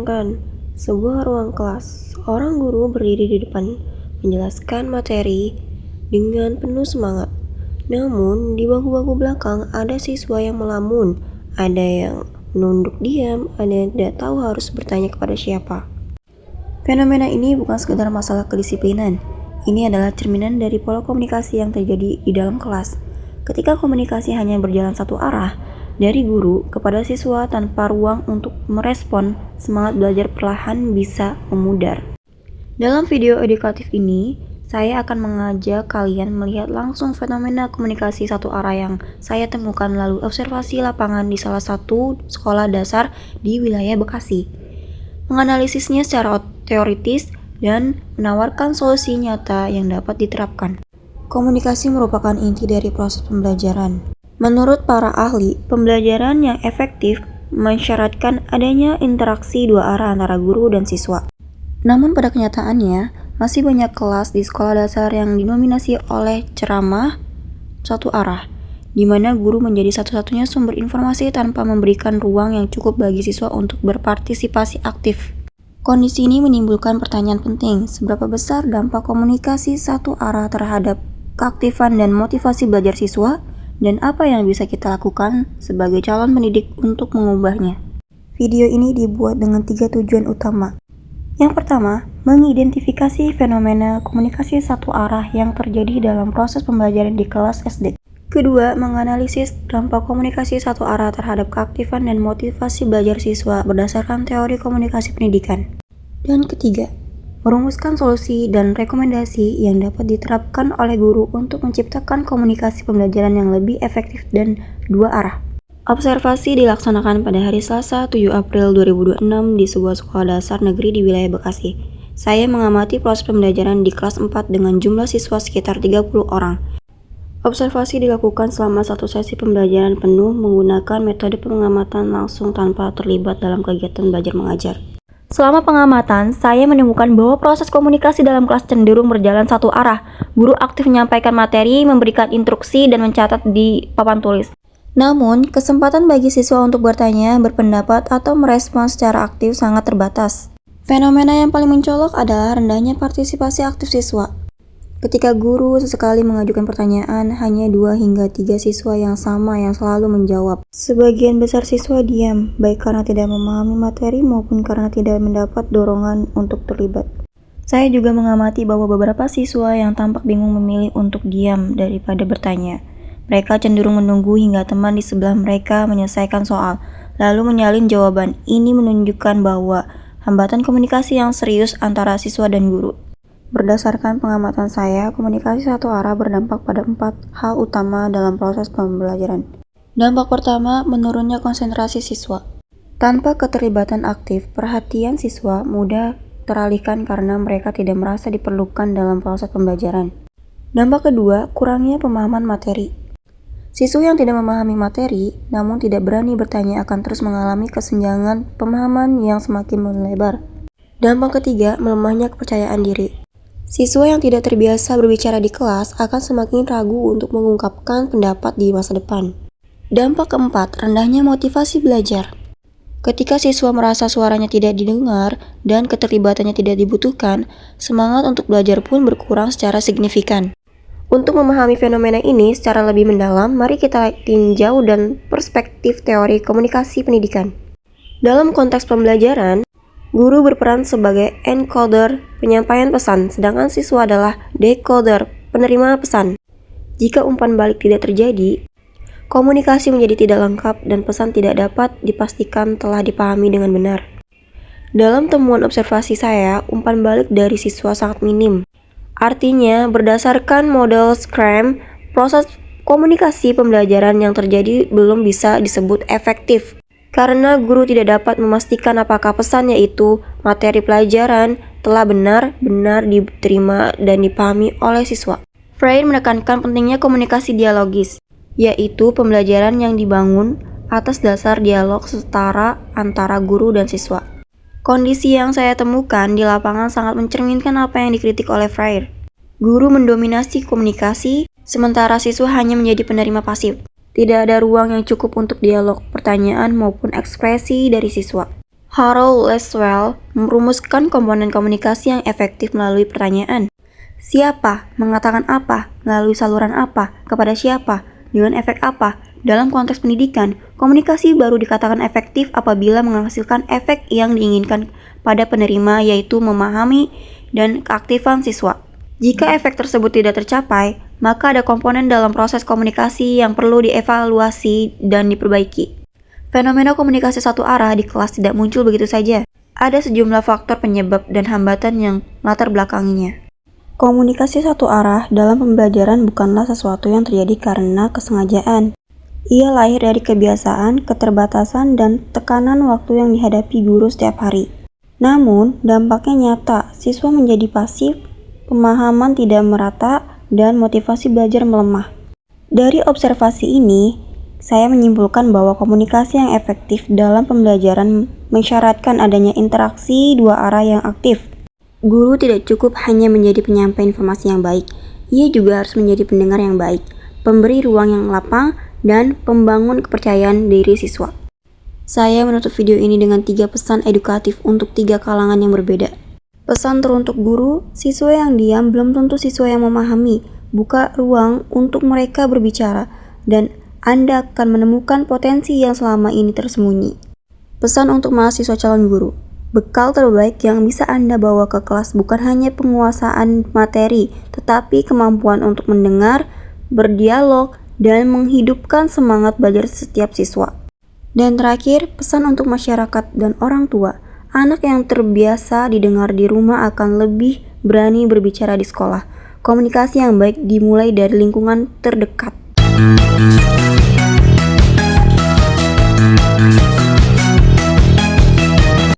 Bayangkan, sebuah ruang kelas, seorang guru berdiri di depan, menjelaskan materi dengan penuh semangat. Namun, di bangku-bangku belakang ada siswa yang melamun, ada yang menunduk diam, ada yang tidak tahu harus bertanya kepada siapa. Fenomena ini bukan sekedar masalah kedisiplinan. Ini adalah cerminan dari pola komunikasi yang terjadi di dalam kelas. Ketika komunikasi hanya berjalan satu arah, dari guru kepada siswa tanpa ruang untuk merespon, semangat belajar perlahan bisa memudar. Dalam video edukatif ini, saya akan mengajak kalian melihat langsung fenomena komunikasi satu arah yang saya temukan lalu observasi lapangan di salah satu sekolah dasar di wilayah Bekasi. Menganalisisnya secara teoritis dan menawarkan solusi nyata yang dapat diterapkan. Komunikasi merupakan inti dari proses pembelajaran. Menurut para ahli, pembelajaran yang efektif mensyaratkan adanya interaksi dua arah antara guru dan siswa. Namun pada kenyataannya, masih banyak kelas di sekolah dasar yang didominasi oleh ceramah satu arah, di mana guru menjadi satu-satunya sumber informasi tanpa memberikan ruang yang cukup bagi siswa untuk berpartisipasi aktif. Kondisi ini menimbulkan pertanyaan penting, seberapa besar dampak komunikasi satu arah terhadap keaktifan dan motivasi belajar siswa, dan apa yang bisa kita lakukan sebagai calon pendidik untuk mengubahnya. Video ini dibuat dengan 3 tujuan utama. Yang pertama, mengidentifikasi fenomena komunikasi satu arah yang terjadi dalam proses pembelajaran di kelas SD. Kedua, menganalisis dampak komunikasi satu arah terhadap keaktifan dan motivasi belajar siswa berdasarkan teori komunikasi pendidikan. Dan ketiga, merumuskan solusi dan rekomendasi yang dapat diterapkan oleh guru untuk menciptakan komunikasi pembelajaran yang lebih efektif dan dua arah. Observasi dilaksanakan pada hari Selasa 7 April 2026 di sebuah sekolah dasar negeri di wilayah Bekasi. Saya mengamati proses pembelajaran di kelas 4 dengan jumlah siswa sekitar 30 orang. Observasi dilakukan selama satu sesi pembelajaran penuh menggunakan metode pengamatan langsung tanpa terlibat dalam kegiatan belajar mengajar. Selama pengamatan, saya menemukan bahwa proses komunikasi dalam kelas cenderung berjalan satu arah. Guru aktif menyampaikan materi, memberikan instruksi, dan mencatat di papan tulis. Namun, kesempatan bagi siswa untuk bertanya, berpendapat, atau merespon secara aktif sangat terbatas. Fenomena yang paling mencolok adalah rendahnya partisipasi aktif siswa. Ketika guru sesekali mengajukan pertanyaan, hanya 2 hingga 3 siswa yang sama yang selalu menjawab. Sebagian besar siswa diam, baik karena tidak memahami materi maupun karena tidak mendapat dorongan untuk terlibat. Saya juga mengamati bahwa beberapa siswa yang tampak bingung memilih untuk diam daripada bertanya. Mereka cenderung menunggu hingga teman di sebelah mereka menyelesaikan soal, lalu menyalin jawaban. Ini menunjukkan bahwa hambatan komunikasi yang serius antara siswa dan guru. Berdasarkan pengamatan saya, komunikasi satu arah berdampak pada 4 hal utama dalam proses pembelajaran. Dampak pertama, menurunnya konsentrasi siswa. Tanpa keterlibatan aktif, perhatian siswa mudah teralihkan karena mereka tidak merasa diperlukan dalam proses pembelajaran. Dampak kedua, kurangnya pemahaman materi. Siswa yang tidak memahami materi, namun tidak berani bertanya akan terus mengalami kesenjangan pemahaman yang semakin melebar. Dampak ketiga, melemahnya kepercayaan diri. Siswa yang tidak terbiasa berbicara di kelas akan semakin ragu untuk mengungkapkan pendapat di masa depan. Dampak keempat, rendahnya motivasi belajar. Ketika siswa merasa suaranya tidak didengar dan keterlibatannya tidak dibutuhkan, semangat untuk belajar pun berkurang secara signifikan. Untuk memahami fenomena ini secara lebih mendalam, mari kita tinjau dan perspektif teori komunikasi pendidikan. Dalam konteks pembelajaran, guru berperan sebagai encoder penyampaian pesan, sedangkan siswa adalah decoder penerima pesan. Jika umpan balik tidak terjadi, komunikasi menjadi tidak lengkap dan pesan tidak dapat dipastikan telah dipahami dengan benar. Dalam temuan observasi saya, umpan balik dari siswa sangat minim. Artinya, berdasarkan model Scrum, proses komunikasi pembelajaran yang terjadi belum bisa disebut efektif. Karena guru tidak dapat memastikan apakah pesan yaitu materi pelajaran telah benar-benar diterima dan dipahami oleh siswa. Freire menekankan pentingnya komunikasi dialogis, yaitu pembelajaran yang dibangun atas dasar dialog setara antara guru dan siswa. Kondisi yang saya temukan di lapangan sangat mencerminkan apa yang dikritik oleh Freire. Guru mendominasi komunikasi, sementara siswa hanya menjadi penerima pasif. Tidak ada ruang yang cukup untuk dialog, pertanyaan maupun ekspresi dari siswa. Harold Laswell merumuskan komponen komunikasi yang efektif melalui pertanyaan. Siapa? Mengatakan apa? Melalui saluran apa? Kepada siapa? Dengan efek apa? Dalam konteks pendidikan, komunikasi baru dikatakan efektif apabila menghasilkan efek yang diinginkan pada penerima, yaitu memahami dan keaktifan siswa. Jika efek tersebut tidak tercapai, maka ada komponen dalam proses komunikasi yang perlu dievaluasi dan diperbaiki. Fenomena komunikasi satu arah di kelas tidak muncul begitu saja. Ada sejumlah faktor penyebab dan hambatan yang latar belakanginya. Komunikasi satu arah dalam pembelajaran bukanlah sesuatu yang terjadi karena kesengajaan. Ia lahir dari kebiasaan, keterbatasan, dan tekanan waktu yang dihadapi guru setiap hari. Namun, dampaknya nyata, siswa menjadi pasif, pemahaman tidak merata, dan motivasi belajar melemah. Dari observasi ini, saya menyimpulkan bahwa komunikasi yang efektif dalam pembelajaran mensyaratkan adanya interaksi dua arah yang aktif. Guru tidak cukup hanya menjadi penyampai informasi yang baik, ia juga harus menjadi pendengar yang baik, pemberi ruang yang lapang, dan pembangun kepercayaan diri siswa. Saya menutup video ini dengan 3 pesan edukatif untuk 3 kalangan yang berbeda. Pesan teruntuk guru, siswa yang diam belum tentu siswa yang memahami. Buka ruang untuk mereka berbicara, dan Anda akan menemukan potensi yang selama ini tersembunyi. Pesan untuk mahasiswa calon guru. Bekal terbaik yang bisa Anda bawa ke kelas bukan hanya penguasaan materi, tetapi kemampuan untuk mendengar, berdialog, dan menghidupkan semangat belajar setiap siswa. Dan terakhir, pesan untuk masyarakat dan orang tua. Anak yang terbiasa didengar di rumah akan lebih berani berbicara di sekolah. Komunikasi yang baik dimulai dari lingkungan terdekat.